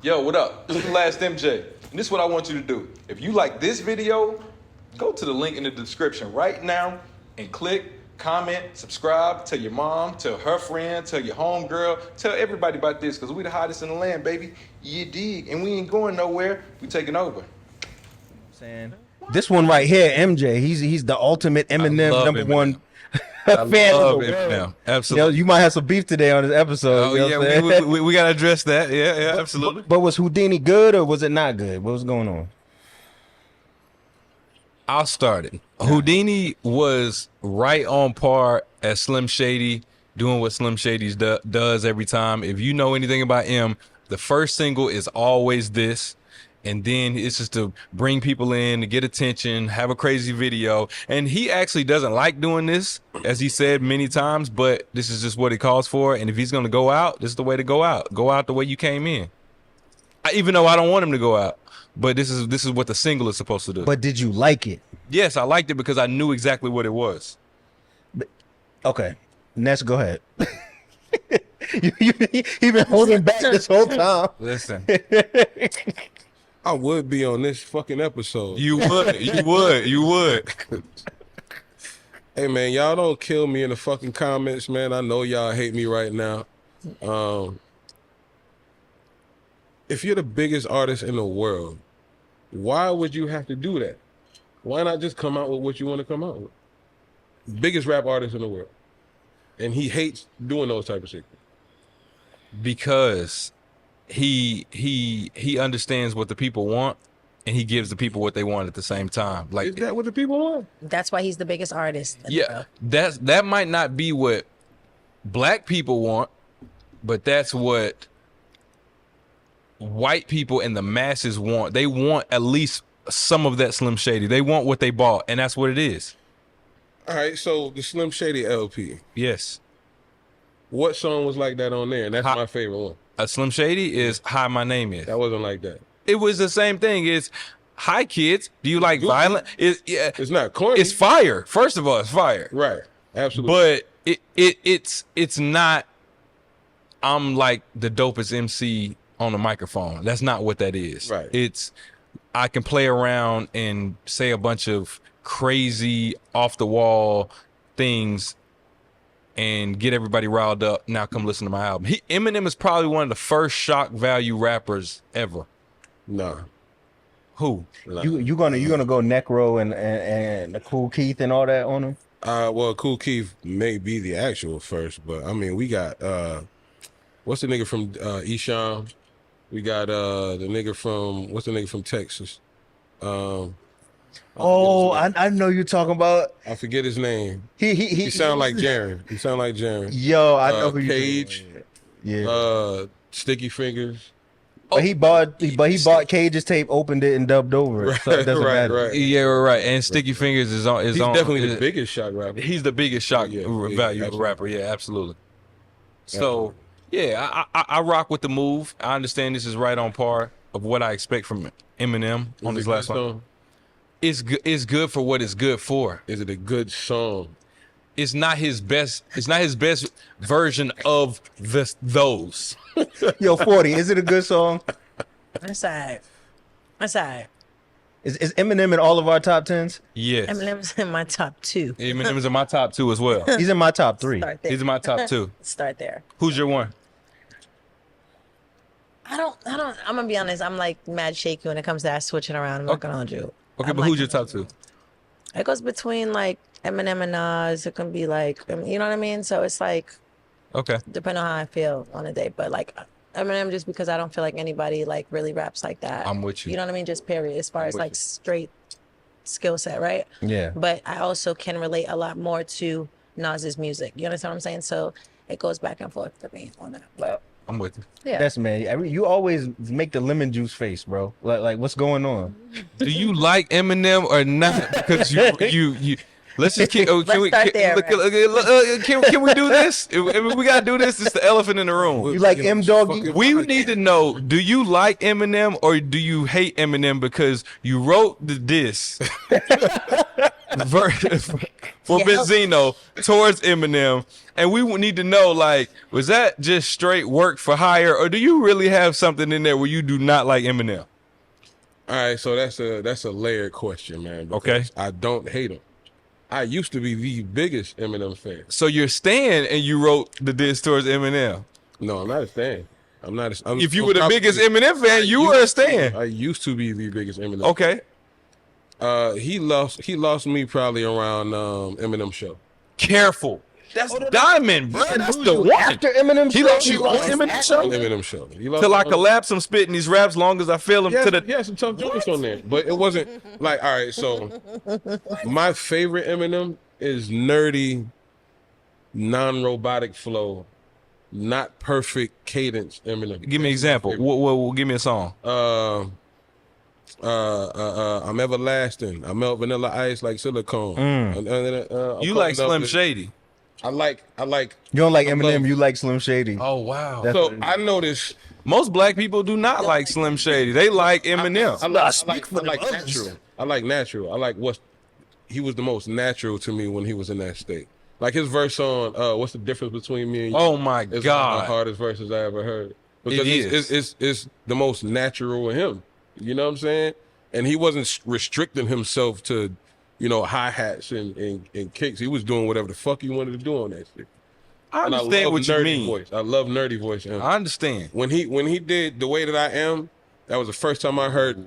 Yo, what up? This is the last MJ. And this is what I want you to do. If you like this video, go to the link in the description right now and click, comment, subscribe, tell your mom, tell her friend, tell your homegirl, tell everybody about this, because we the hottest in the land, baby. You dig? And we ain't going nowhere. We taking over. Saying this one right here, MJ, he's the ultimate Eminem number Eminem. one I fan love of the Eminem. world. Absolutely. You might have some beef today on this episode. Oh, you know yeah, what I'm saying? we gotta address that. Yeah, absolutely. But was Houdini good or was it not good? What was going on? I'll start it. Houdini was right on par as Slim Shady, doing what Slim Shady does every time. If you know anything about M, the first single is always this. And then it's just to bring people in, to get attention, have a crazy video. And he actually doesn't like doing this, as he said many times, but this is just what he calls for. And if he's going to go out, this is the way to go out. Go out the way you came in. Even though I don't want him to go out. But this is what the single is supposed to do. But did you like it? Yes, I liked it because I knew exactly what it was. Okay, Ness, go ahead. He been holding back this whole time. Listen. I would be on this fucking episode. You would. Hey man, y'all don't kill me in the fucking comments, man. I know y'all hate me right now. If you're the biggest artist in the world, why would you have to do that? Why not just come out with what you want to come out with? Biggest rap artist in the world. And he hates doing those type of shit. Because he understands what the people want, and he gives the people what they want at the same time. Like, is that what the people want? That's why he's the biggest artist. Yeah, that might not be what black people want, but that's what white people and the masses want. They want at least some of that Slim Shady. They want what they bought, and that's what it is. All right, so the Slim Shady LP. Yes. What song was like that on there? And that's my favorite one. Slim Shady is Hi, My Name Is. That wasn't like that. It was the same thing. It's hi kids. Do you like violent? It's not corny. It's fire. First of all, it's fire. Right. Absolutely. But it's not. I'm like the dopest MC on the microphone. That's not what that is. Right. It's I can play around and say a bunch of crazy off the wall things and get everybody riled up. Now come listen to my album. Eminem is probably one of the first shock value rappers ever. Nah. Who? Nah. You gonna go Necro and the Cool Keith and all that on him? Well, Cool Keith may be the actual first, but I mean, we got what's the nigga from Esham? We got the nigga from Texas. I know you're talking about. I forget his name. He sound like Jaren. He sound like Jaren. Yo, I know who Cage. Yeah. Sticky Fingers. But he bought Cage's tape, opened it, and dubbed over it. So it doesn't matter. Right. Yeah, right. And Sticky Fingers is on. He's definitely the biggest shock rapper. He's the biggest shock value absolutely. rapper. Yeah, absolutely. So yeah, I rock with the move. I understand this is right on par of what I expect from Eminem on this last one. It's good for what it's good for. Is it a good song? It's not his best. It's not his best version of those. Yo, 40, is it a good song? That's all right. That's all right. Is Eminem in all of our top 10s? Yes. Eminem's in my top 2. Eminem's in my top 2 as well. He's in my top 3. Start there. He's in my top 2. Start there. Who's your one? I don't, I'm gonna be honest, I'm like mad shaky when it comes to that switching around. I'm not gonna hold you. Okay, but who's your top 2? It goes between like Eminem and Nas. It can be like, you know what I mean? So it's like, okay, depending on how I feel on a day. But like Eminem, just because I don't feel like anybody like really raps like that. I'm with you. You know what I mean? Just period. As far as like straight skill set, right? Yeah. But I also can relate a lot more to Nas's music. You understand what I'm saying? So it goes back and forth for me on that. But I'm with you. yeah. That's man. You always make the lemon juice face, bro. Like what's going on? Do you like Eminem or not? Because you. Let's just can we do this? We gotta do this. It's the elephant in the room. You like M Doggy? We need to know: do you like Eminem or do you hate Eminem because you wrote the diss? for Yeah. Benzino towards Eminem, and we would need to know, like, was that just straight work for hire, or do you really have something in there where you do not like Eminem? All right, so that's a layered question, man. Okay. I don't hate him. I used to be the biggest Eminem fan. So you're Stan, and you wrote the diss towards Eminem. No, I'm not a fan. I'm not. If you were the biggest Eminem fan, you were a Stan. I used to be the biggest Eminem. Okay. He lost me probably around Eminem show. Careful. That's Diamond, bro. That's the one. After Eminem He show, lost you on Eminem show? Eminem show. He lost Till I me on- collapse him spitting these raps long as I feel him to the. He had some tough joints on there, but it wasn't like, all right, so my favorite Eminem is nerdy, non-robotic flow, not perfect cadence Eminem. Give me an example. What, give me a song. I'm everlasting. I melt vanilla ice like silicone. You like Slim Shady. I like. you don't like I Eminem, love- you like Slim Shady. Oh, wow. That's- So I noticed. Most black people do not like Slim Shady. They like Eminem. I like natural. I like he was the most natural to me when he was in that state. Like his verse on what's the difference between me and you? Oh, my It's one of God. the hardest verses I ever heard. Because It is. it's the most natural in him. You know what I'm saying? And he wasn't restricting himself to, hi-hats and kicks. He was doing whatever the fuck he wanted to do on that shit. I And understand love what you nerdy mean. voice. I love nerdy voice. in him. I understand. When he did The Way That I Am, that was the first time I heard.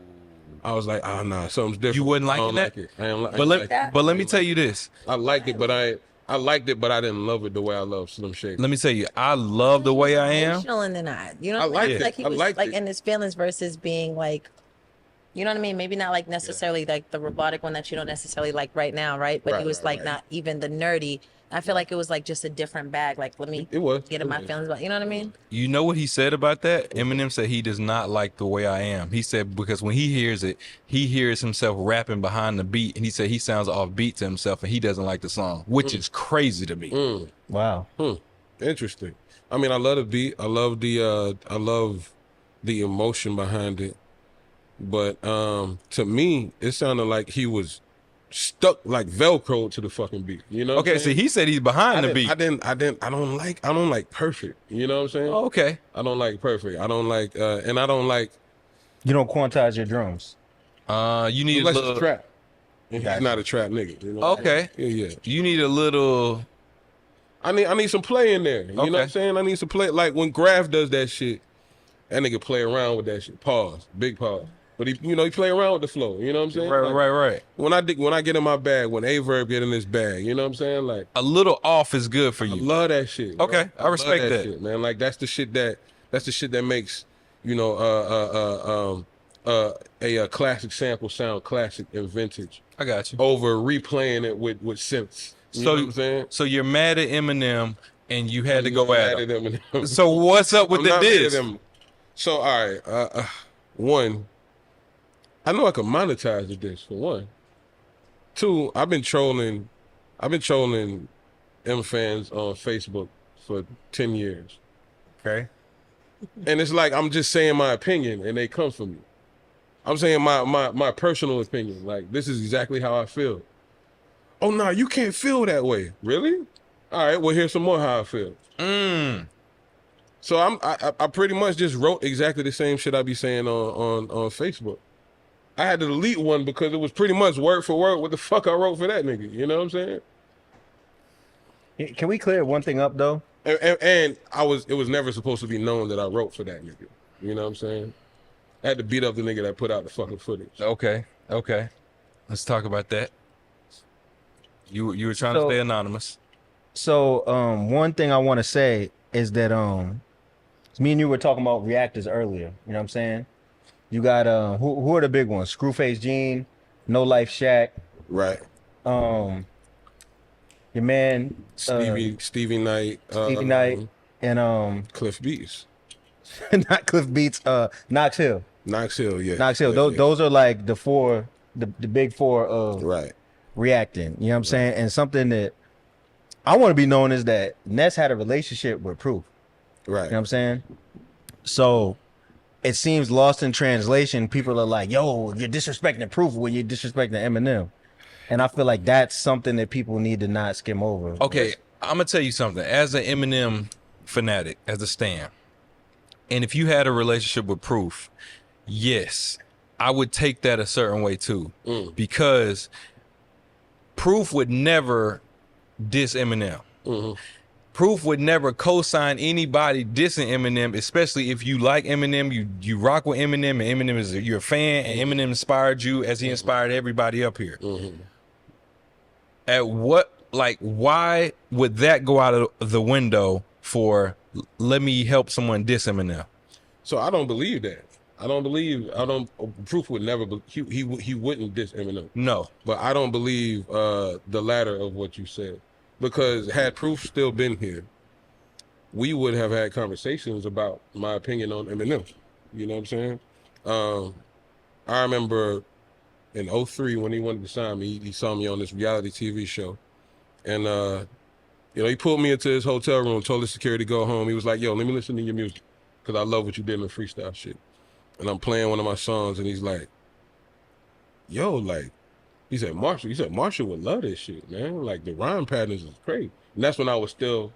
I was like, oh nah, something's different. You wasn't I don't liking that? like it. I ain't But let, like it. but let me tell you this. I liked it, but I liked it, but I didn't love it the way I love Slim Shady. Let me tell you, I love the way I am. Emotional in the night. You know I what I mean? liked it. Like he I was liked like it. in his feelings versus being like, you know what I mean? Maybe not like necessarily like the robotic one that you don't necessarily like right now, right? But he was like not even the nerdy. I feel like it was like just a different bag. Like let me It was. get in It my was. feelings about. You know what I mean? You know what he said about that? Eminem said he does not like the way I am. He said because when he hears it, he hears himself rapping behind the beat, and he said he sounds off beat to himself, and he doesn't like the song, which is crazy to me. Wow. Interesting. I mean, I love the beat. I love the emotion behind it. But to me, it sounded like he was stuck like Velcro to the fucking beat. You know? what Okay, I'm so saying? he said he's behind the beat. I don't like perfect. You know what I'm saying? Oh, okay. I don't like perfect. I don't like and I don't like You don't quantize your drums. You need a unless little. it's trap. And Gotcha. he's not a trap nigga. You know? Okay. Yeah. You need a little. I need some play in there. You know what Okay. I'm saying? I need some play. Like when Graf does that shit, that nigga play around with that shit. Pause. Big pause. But he play around with the flow. You know what I'm saying? Like, Right. When I get in my bag, when Averb get in his bag, you know what I'm saying? Like A little off is good for I you. love that shit. bro. Okay, I love respect that. shit, man. Like that's the shit that makes, a classic sample sound classic and vintage I got you. over replaying it with synths. You know what I'm saying? So you're mad at Eminem, and you had to go Mad at him. Eminem. So what's up with I'm the not mad at diss? him. So all right, one, I know I can monetize the diss for one. Two, I've been trolling M fans on Facebook for 10 years. Okay. And it's like I'm just saying my opinion and they come for me. I'm saying my personal opinion. Like this is exactly how I feel. Oh no, you can't feel that way. Really? All right, well here's some more how I feel. So I pretty much just wrote exactly the same shit I be saying on Facebook. I had to delete one because it was pretty much word for word what the fuck I wrote for that nigga. You know what I'm saying? Can we clear one thing up though? And it was never supposed to be known that I wrote for that nigga. You know what I'm saying? I had to beat up the nigga that put out the fucking footage. Okay. Let's talk about that. You were trying to So- stay anonymous. So one thing I want to say is that me and you were talking about reactors earlier. You know what I'm saying? You got who are the big ones? Screwface Gene, No Life Shaq, Right. your man Stevie Knight. Stevie Knight, and Cliff Beats. not Cliff Beats, Knox Hill. Knox Hill, yeah. Knox Hill. Those are like the big four of Right. reacting. You know what I'm saying? And something that I want to be known is that Ness had a relationship with Proof. Right. You know what I'm saying? So it seems lost in translation. People are like, yo, you're disrespecting Proof when you're disrespecting Eminem. And I feel like that's something that people need to not skim over. Okay, I'm gonna tell you something. As an Eminem fanatic, as a stan, and if you had a relationship with Proof, yes, I would take that a certain way too, because Proof would never diss Eminem. Proof would never co-sign anybody dissing Eminem, especially if you like Eminem, you rock with Eminem, and Eminem is you're a fan, and Eminem inspired you as he inspired everybody up here. At what, like, why would that go out of the window for let me help someone diss Eminem? So I don't believe that. Proof would never. He wouldn't diss Eminem. No, But I don't believe the latter of what you said, because had Proof still been here, we would have had conversations about my opinion on Eminem. You know what I'm saying? I remember in '03 when he wanted to sign me, he saw me on this reality TV show, and you know, he pulled me into his hotel room, told the security to go home. He was like, "Yo, let me listen to your music, because I love what you did in the freestyle shit." And I'm playing one of my songs, and he's like, "Yo, like," he said, Marshall would love this shit, man. Like, the rhyme patterns is crazy. And that's when I was still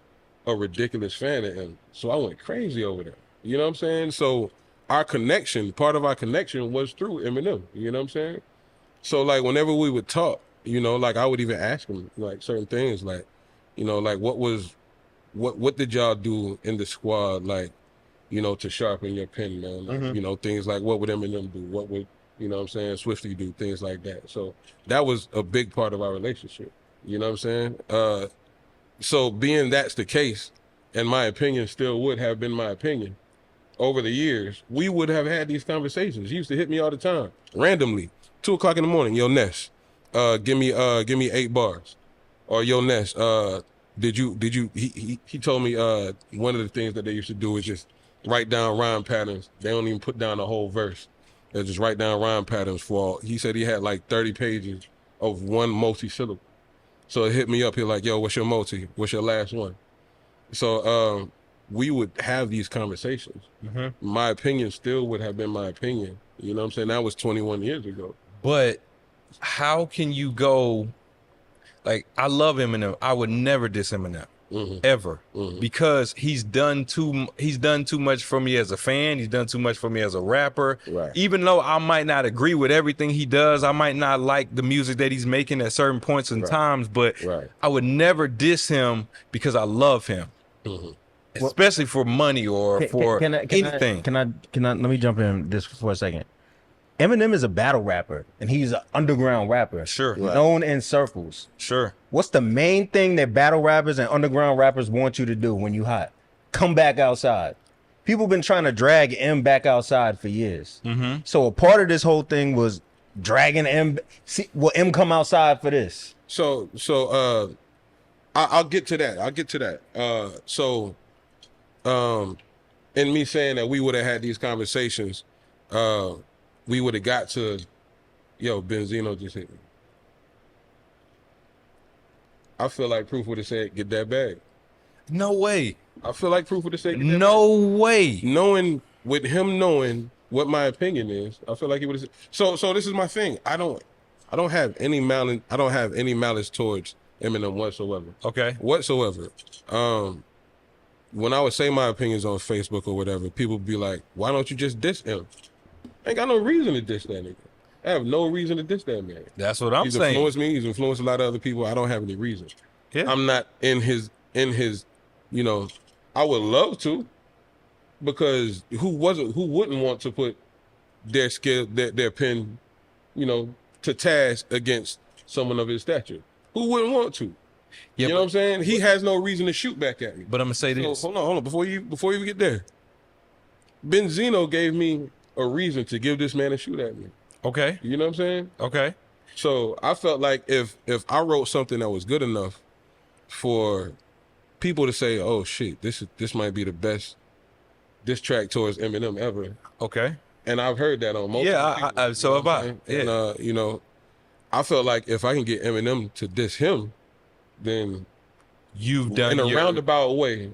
a ridiculous fan of him. So I went crazy over that. You know what I'm saying? So our connection, part of our connection was through Eminem. You know what I'm saying? So, like, whenever we would talk, you know, like, I would even ask him, like, certain things, like, you know, like, what did y'all do in the squad, like, you know, to sharpen your pen, man? Like, you know, things like, what would Eminem do? What would, you know what I'm saying, Swiftly do? Things like that. So that was a big part of our relationship. You know what I'm saying? So being that's the case, and my opinion still would have been my opinion, over the years, we would have had these conversations. He used to hit me all the time, randomly, 2 o'clock in the morning. Yo, Ness, give me 8 bars. Or yo, Ness, he told me one of the things that they used to do is just write down rhyme patterns. They don't even put down the whole verse. They just write down rhyme patterns for, he said he had like 30 pages of one multi-syllable. So it hit me up. He like, yo, what's your multi? What's your last one? So we would have these conversations. My opinion still would have been my opinion. You know what I'm saying? That was 21 years ago. but how can you go? Like, I love Eminem. I would never diss Eminem. Ever, because he's done too much for me as a fan. He's done too much for me as a rapper. Right. Even though I might not agree with everything he does, I might not like the music that he's making at certain points in times, but I would never diss him because I love him, especially for money or for anything. Can I let me jump in this for a second. Eminem is a battle rapper, and he's an underground rapper. Sure. Known in circles. Sure. What's the main thing that battle rappers and underground rappers want you to do when you hot? Come back outside. People been trying to drag M back outside for years. So a part of this whole thing was dragging M. See, will M come outside for this? So I'll get to that. In me saying that we would have had these conversations, we would have got to, yo, Benzino just hit me. I feel like Proof would have said, get that bag. No way. I feel like Proof would have said, get that No way. bag. With him knowing what my opinion is, I feel like he would have said. So this is my thing. I don't have any malice towards Eminem whatsoever. Okay. Whatsoever. When I would say my opinions on Facebook or whatever, people would be like, why don't you just diss him? I ain't got no reason to diss that nigga. I have no reason to diss that man. That's what I'm He's saying. influenced me. He's influenced a lot of other people. I don't have any reason. Yeah. I'm not in his, you know, I would love to, because who wouldn't want to put their skill, their pen, you know, to task against someone of his stature? Who wouldn't want to? Yeah, you know what I'm saying? He has no reason to shoot back at me. But I'm gonna say this. So, hold on. Before you get there, Benzino gave me a reason to give this man a shoot at me. Okay. You know what I'm saying? Okay. So I felt like if I wrote something that was good enough for people to say, oh shit, this might be the best diss track towards Eminem ever. Okay. And I've heard that on multiple people, so have I. Yeah. And you know, I felt like if I can get Eminem to diss him, then You've done in a your roundabout way,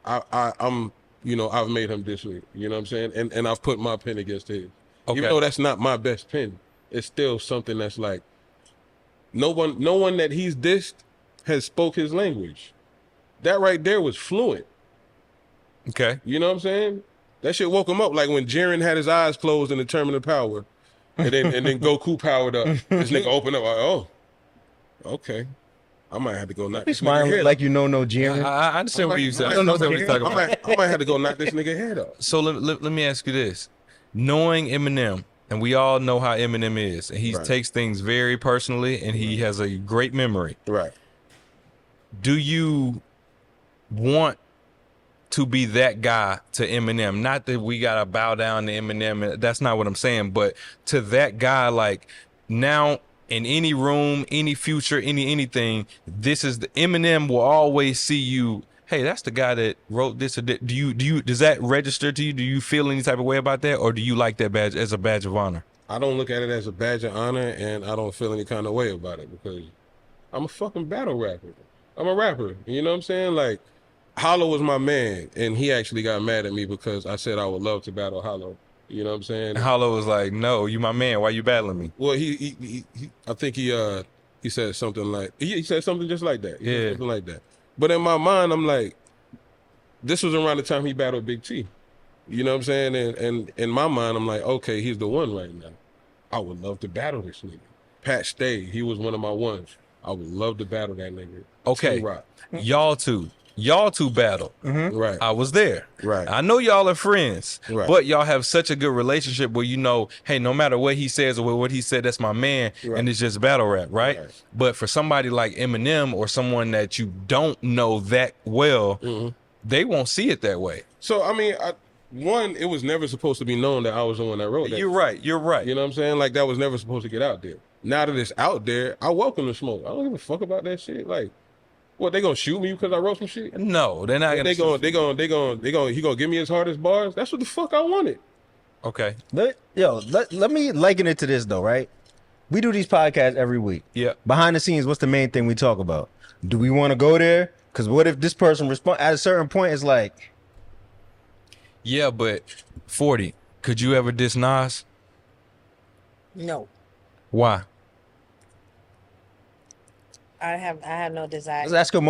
I'm you know, I've made him this way. You know what I'm saying? And I've put my pen against his. Okay. Even though that's not my best pen, it's still something that's like, No one that he's dissed has spoke his language. That right there was fluent. Okay. You know what I'm saying? That shit woke him up. Like when Jiren had his eyes closed in the Tournament of Power, and then Goku powered up. This nigga opened up. Like, oh, okay. I might have to go knock Be this nigga smiling head like off. you know no Jiren. I understand what you said. I I don't know what you're talking about. I might have to go knock this nigga head off. So let me ask you this: knowing Eminem, and we all know how Eminem is, and he Right. takes things very personally, and he has a great memory. Right. Do you want to be that guy to Eminem? Not that we gotta bow down to Eminem. That's not what I'm saying. But to that guy, like now in any room, any future, anything, this is the Eminem will always see you. Hey, that's the guy that wrote this. Or that. Do you does that register to you? Do you feel any type of way about that, or do you like that badge as a badge of honor? I don't look at it as a badge of honor, and I don't feel any kind of way about it because I'm a fucking battle rapper. I'm a rapper. You know what I'm saying? Like, Hollow was my man, and he actually got mad at me because I said I would love to battle Hollow. You know what I'm saying? And Hollow was like, "No, you my man. Why you battling me?" Well, he I think he said something like he said something just like that. He said Yeah. something like that. But in my mind, I'm like, this was around the time he battled Big T. You know what I'm saying? And in my mind, I'm like, okay, he's the one right now. I would love to battle this nigga. Pat Stay, he was one of my ones. I would love to battle that nigga. Okay, T-Rock. y'all two battle. Right. I was there. Right. I know y'all are friends, Right. but y'all have such a good relationship where you know, hey, no matter what he says or what he said, that's my man, Right. and it's just battle rap, right? Right. But for somebody like Eminem or someone that you don't know that well, they won't see it that way. So I mean, one, it was never supposed to be known that I was the one that wrote that. You're right. You're right. You know what I'm saying? Like that was never supposed to get out there. Now that it's out there, I welcome the smoke. I don't give a fuck about that shit. Like, what, they gonna shoot me because I wrote some shit? No, they're not gonna. He gonna give me his hardest bars? That's what the fuck I wanted. Okay. Let me liken it to this though, right? We do these podcasts every week. Yeah. Behind the scenes, what's the main thing we talk about? Do we want to go there? Because what if this person respond at a certain point? It's like, Yeah, but 40. Could you ever diss Nas? No, Why? I have no desire. let's ask a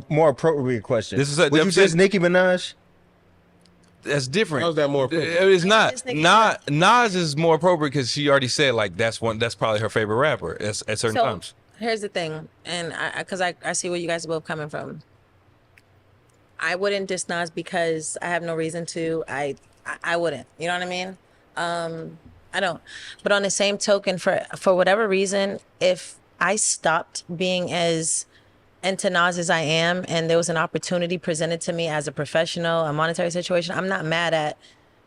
more appropriate question. This is a- would you I'm diss saying- Nicki Minaj? That's different. How's that more appropriate? It's not. This nigga- Nas is more appropriate because she already said like that's probably her favorite rapper at certain So times. here's the thing, and because I see where you guys are both coming from. I wouldn't diss Nas because I have no reason to. I wouldn't. You know what I mean? I don't. But on the same token, for whatever reason, if I stopped being as into Nas as I am, and there was an opportunity presented to me as a professional, a monetary situation, I'm not mad at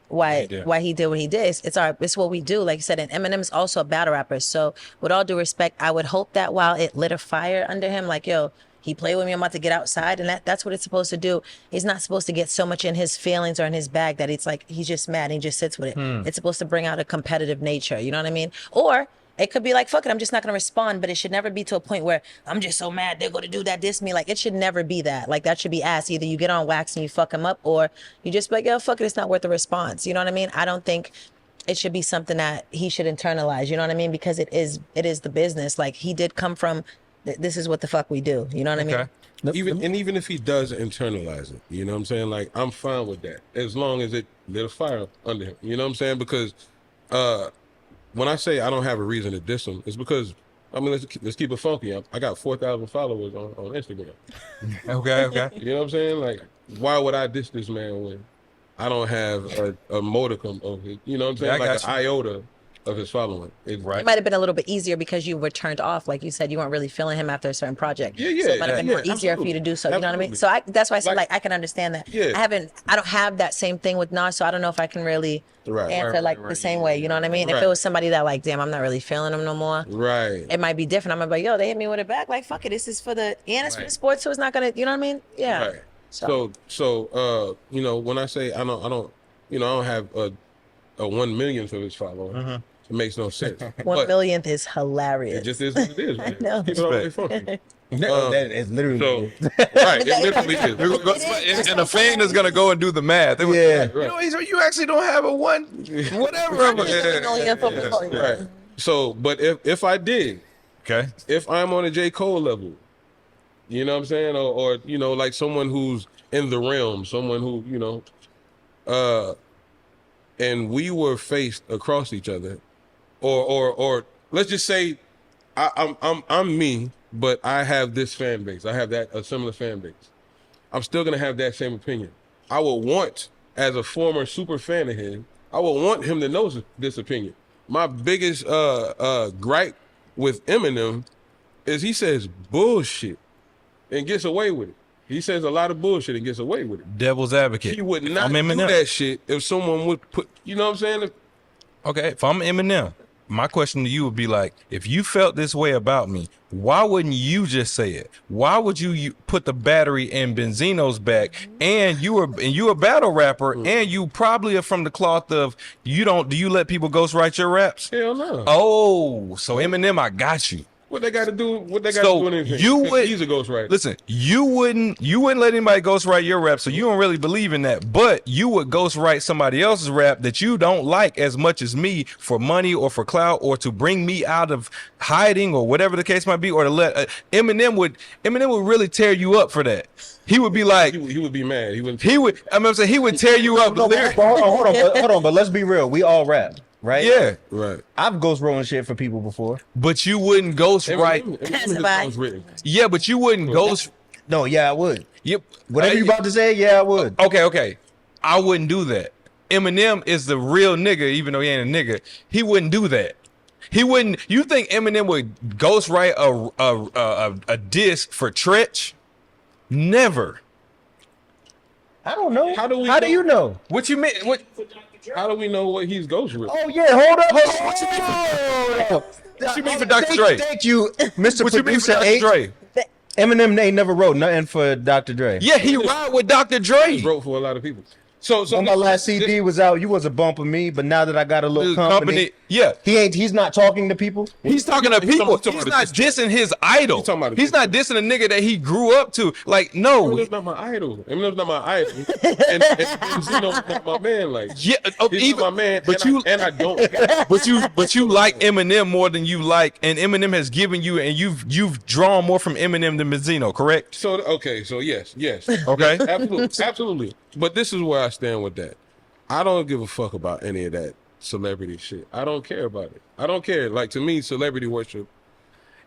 why he did what he did. It's what we do. Like you said, and Eminem's also a battle rapper. So with all due respect, I would hope that while it lit a fire under him, like, yo, he played with me, I'm about to get outside, and that's what it's supposed to do. He's not supposed to get so much in his feelings or in his bag that it's like he's just mad and he just sits with it. It's supposed to bring out a competitive nature, you know what I mean? Or it could be like, fuck it, I'm just not gonna respond, but it should never be to a point where I'm just so mad they're gonna do that, diss me. Like, it should never be that. Like, that should be asked. Either you get on wax and you fuck him up, or you just be like, yo, fuck it, it's not worth the response. You know what I mean? I don't think it should be something that he should internalize, you know what I mean? Because it is the business. Like, he did come from, this is what the fuck we do. You know what I mean? Okay. Even if he does internalize it, you know what I'm saying? Like, I'm fine with that as long as it lit a fire under him. You know what I'm saying? Because when I say I don't have a reason to diss him, it's because, I mean, let's keep it funky. I got 4,000 followers on Instagram. Okay. You know what I'm saying? Like, why would I diss this man when I don't have a modicum of it? You know what I'm saying? Yeah, I like got an you. iota of his following. Right. It might have been a little bit easier because you were turned off. Like you said, you weren't really feeling him after a certain project. Yeah, So it might have been more easier for you to do so. You know what I mean? So that's why I said, like, I can understand that. Yeah. I don't have that same thing with Nas, so I don't know if I can really answer the same way. You know what I mean? If Right. it was somebody that, like, damn, I'm not really feeling him no more. Right. It might be different. I'm gonna be like, yo, they hit me with it back. Like, fuck it, this is for the it's for the sports, so it's not gonna, you know what I mean? Yeah. Right. So you know, when I say I don't have a 1 millionth of his followers, it makes no sense. 1 But millionth is hilarious. it just is what it is, man. know. Keep it all the way funky. No, that is literally. So, right, it literally is. And a fan is gonna go and do the math. Yeah. You know, you actually don't have a one, whatever. Right. So, but if I did, Okay. If I'm on a J. Cole level, you know what I'm saying? Or you know, like someone who's in the realm, someone who, you know, and we were faced across each other, or let's just say I'm me, but I have this fan base. I have that a similar fan base. I'm still gonna have that same opinion. I would want, as a former super fan of him, I would want him to know this opinion. My biggest gripe with Eminem is he says bullshit and gets away with it. He says a lot of bullshit and gets away with it. Devil's advocate. He would If not I'm do Eminem. that shit if someone would put, you know what I'm saying? Okay, if I'm Eminem, my question to you would be like, if you felt this way about me, why wouldn't you just say it? Why would you put the battery in Benzino's back? And you a battle rapper, and you probably are from the cloth of do you let people ghostwrite your raps? Hell no. Oh, so Eminem, I got you. What they got to do? What they got So to do in anything? you would He's a ghostwriter. Listen, you wouldn't let anybody ghostwrite your rap, so you don't really believe in that. But you would ghostwrite somebody else's rap that you don't like as much as me for money or for clout or to bring me out of hiding or whatever the case might be, or to let Eminem would really tear you up for that. He would be like, he would be mad. He wouldn't. I'm saying he would tear you up. No, but hold on, but let's be real. We all rap, right? Yeah, Right. I've ghost rolling shit for people before. but you wouldn't ghostwrite. Eminem written. Yeah, but you wouldn't ghost. No, yeah, I would. Yep. Whatever you about to say, yeah, I would. Okay. I wouldn't do that. Eminem is the real nigga, even though he ain't a nigga. He wouldn't do that. He wouldn't. You think Eminem would ghostwrite a diss for Tretch? Never. I don't know. How do we How do know? you know? What you mean? What? How do we know what he's ghost written? Oh yeah, hold up. What you mean for Dr. Dre? Thank you, Mr. What you mean for Producer Dr. H. Dre? Eminem ain't never wrote nothing for Dr. Dre. Yeah, he ride with Dr. Dre. Wrote for a lot of people. So When my last CD was out, you was a bump of me, but now that I got a little company, Yeah. he's not talking to people. He's talking to He's people. talking He's about not dissing his idol. He's talking about He's not dissing a nigga that he grew up to. Like, no. Eminem's not my idol. Eminem's not my idol. and Benzino's not my man. Like, Yeah, he's even not my man. but I don't. but you like Eminem more than you like, and Eminem has given you, and you've drawn more from Eminem than Benzino, correct? So okay. So yes. Okay. Absolutely. But this is where I stand with that. I don't give a fuck about any of that celebrity shit. I don't care about it. I don't care. Like, to me, celebrity worship.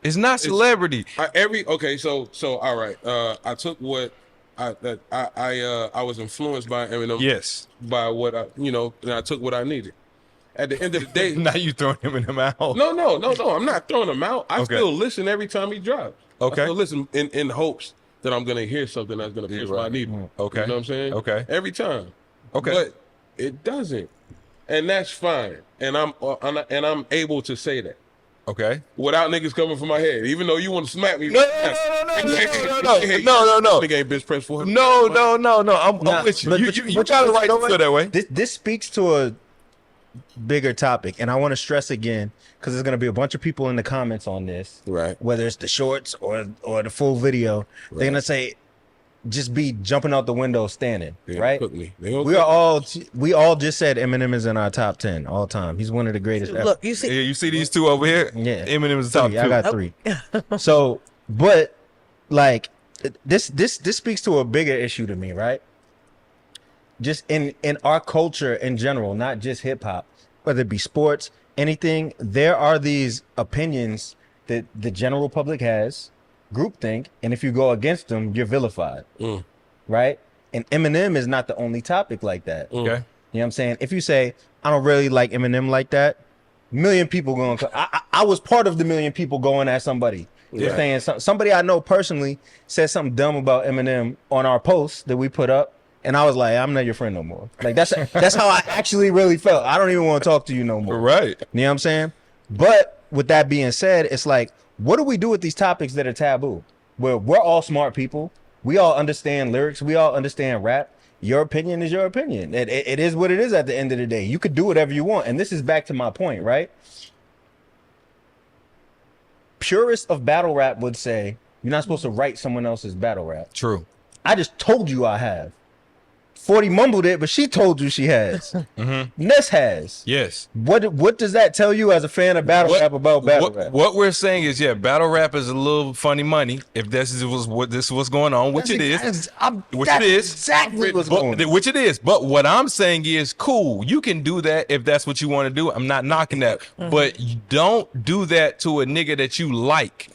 It's not celebrity. So all right. I took what I was influenced by Eminem. Yes. By what and I took what I needed. At the end of the day, Now you throwing Eminem out. no. I'm not throwing him out. I Okay. still listen every time he drops. Okay. I still listen in hopes that I'm gonna hear something that's gonna push what I need. Okay. You know what I'm saying? Okay. Every time. Okay. But it doesn't, and that's fine. And I'm able to say that Okay. without niggas coming from my head. Even though you want to smack me. No. Nigga ain't bitch press for him. No. I'm Nah, with you. but- You but you got it right. Don't feel that way. This speaks to a bigger topic, and I want to stress again because there's gonna be a bunch of people in the comments on this, Right. whether it's the shorts or the full video. They're gonna say, just be jumping out the window standing, They right? Cook me. They gonna We cook we all just said Eminem is in our top 10 all time. He's one of the greatest ever. Look, you see, Yeah, you see these two over here? Yeah. Eminem is the top Three. two. I got 3. So, but like this speaks to a bigger issue to me, right? Just in our culture in general, not just hip hop, whether it be sports, anything, there are these opinions that the general public has, groupthink, and if you go against them, you're vilified. Right? And Eminem is not the only topic like that. Okay. You know what I'm saying? If you say, I don't really like Eminem like that, million people going, I was part of the million people going at somebody. They're saying somebody I know personally said something dumb about Eminem on our post that we put up. And I was like, I'm not your friend no more. Like, that's how I actually really felt. I don't even want to talk to you no more. Right. You know what I'm saying? But with that being said, it's like, what do we do with these topics that are taboo? Where we're all smart people. We all understand lyrics. We all understand rap. Your opinion is your opinion. It is what it is at the end of the day. You could do whatever you want. And this is back to my point, right? Purists of battle rap would say, you're not supposed to write someone else's battle rap. True. I just told you I have. 40 mumbled it, but she told you she has. Ness has. Yes. What does that tell you as a fan of battle rap about battle rap? What we're saying is, yeah, battle rap is a little funny money. If this is what's going on, which it is, Exactly what's going on. which it is. But what I'm saying is, cool. You can do that if that's what you want to do. I'm not knocking that, but you don't do that to a nigga that you like.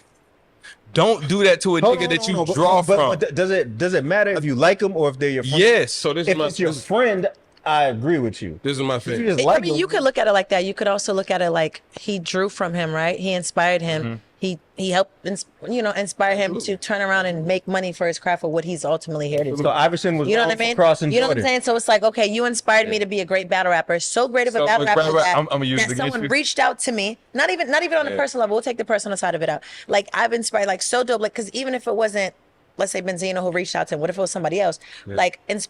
Don't do that to a nigga that you draw from. But does it matter if you like them or if they're your friend? Yes. So this If is my it's your friend, I agree with you. this is my If thing. you just I like mean, them, you could look at it like that. You could also look at it like he drew from him, right? He inspired him. He helped, inspire him to turn around and make money for his craft for what he's ultimately here to do. so Iverson was You know what I mean? crossing You know what I'm Jordan. saying? So it's like, okay, you inspired me to be a great battle rapper. So great of a So battle much rapper battle rap, that, I'm gonna use that it against someone you. reached out to me. Not even on the personal level. We'll take the personal side of it out. Like I've inspired, like so dope. Like because even if it wasn't, let's say Benzino who reached out to him, what if it was somebody else? Like and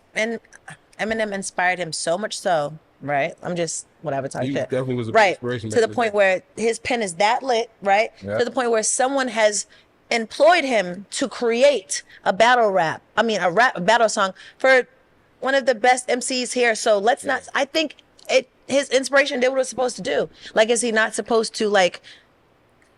Eminem inspired him so much so. Right, I'm just whatever type He shit. definitely was a right inspiration to back the in the point day. where his pen is that lit, right? Yeah. To the point where someone has employed him to create a battle rap. I mean, a battle song for one of the best MCs here. So let's not. I think his inspiration did what it was supposed to do. Like, is he not supposed to like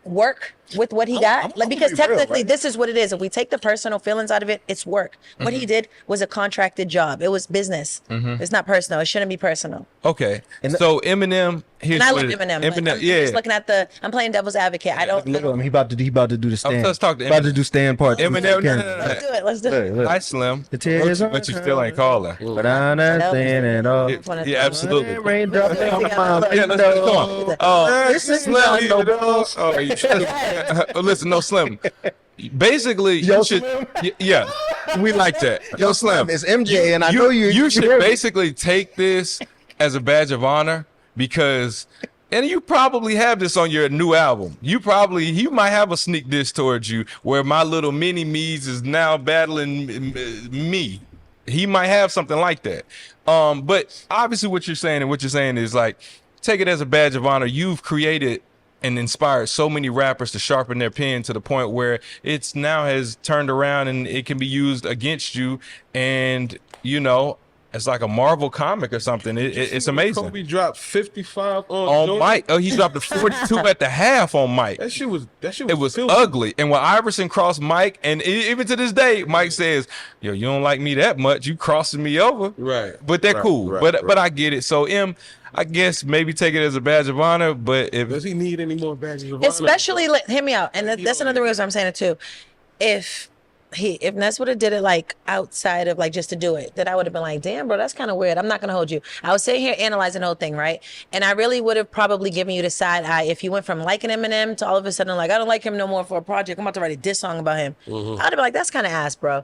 work with what he got? I'm Because gonna be real, technically, right? this is what it is. If we take the personal feelings out of it, it's work. What he did was a contracted job. It was business. It's not personal. It shouldn't be personal. Okay. So Eminem, here's And I what love it- Eminem. But Eminem, I'm yeah. just looking at I'm playing devil's advocate. I don't. Look at him. He about to do the stand. let's talk to about to Eminem. do stand part. Eminem, no. Let's do it. Let's do it. Look. Hi, Slim. The tears But you still ain't calling. But I'm not saying it all. Yeah, absolutely. Raindrops on my Yeah, let's go window. on. This is Slim, not no listen, no Slim. Basically, Yo, you should. Slim? Yeah, we like that. Yo, Slim, It's MJ, and I know you. You should heard me. basically take this as a badge of honor because, and you probably have this on your new album. You might have a sneak diss towards you where my little mini me's is now battling me. He might have something like that. But obviously, what you're saying is like, take it as a badge of honor. You've created and inspired so many rappers to sharpen their pen to the point where it's now has turned around and it can be used against you. And, it's like a Marvel comic or something. It's amazing. Kobe dropped 55 On Jordan. Mike, he dropped a 42 at the half on Mike. That shit was It was filthy. ugly. And when Iverson crossed Mike, and even to this day, Mike says, "Yo, you don't like me that much. You crossing me over." Right. But they're Right, cool. right, But right. I get it. So I guess maybe take it as a badge of honor. But if Does he need any more badges of honor? Especially, hear me out, and that's another reason I'm saying it too. If Ness would have did it like outside of like just to do it, then I would have been like, damn, bro, that's kind of weird. I'm not gonna hold you. I was sitting here analyzing the whole thing, right? And I really would have probably given you the side eye if you went from liking Eminem to all of a sudden like, I don't like him no more for a project. I'm about to write a diss song about him. I'd have been like, that's kind of ass, bro.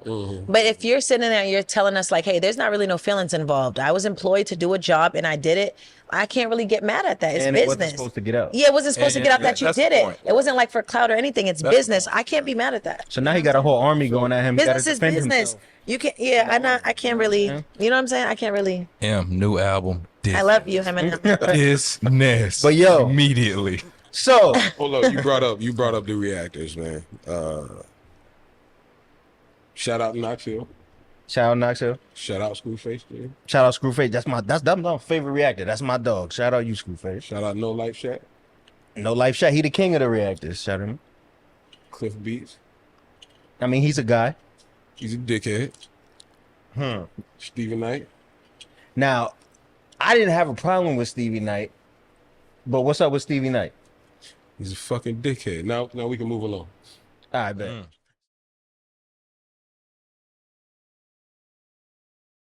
But if you're sitting there and you're telling us like, hey, there's not really no feelings involved. I was employed to do a job and I did it. I can't really get mad at that. It's And it business. wasn't supposed to get out. Yeah, it wasn't supposed to get out that you that's the did it. point. It wasn't like for clout or anything. It's business. I can't be mad at that. So now he got a whole army going at him. He gotta Business is defend business. himself. You can't. Yeah, I can't really. You know what I'm saying? I can't really. new album. I love you, Eminem. Business. But yo. Immediately. So Hold up, you brought up the reactors, man. Shout out Knox Hill. shout out Knoxville. Shout out Screwface, dude. Shout out Screwface. That's my favorite reactor. That's my dog. Shout out you, Screwface. Shout out No Life Shack. No life shot. He the king of the reactors. Shout him. Cliff Beats. I mean, he's a guy. He's a dickhead. Stephen Knight. Now, I didn't have a problem with Stevie Knight, but what's up with Stevie Knight? He's a fucking dickhead. Now we can move along. I bet.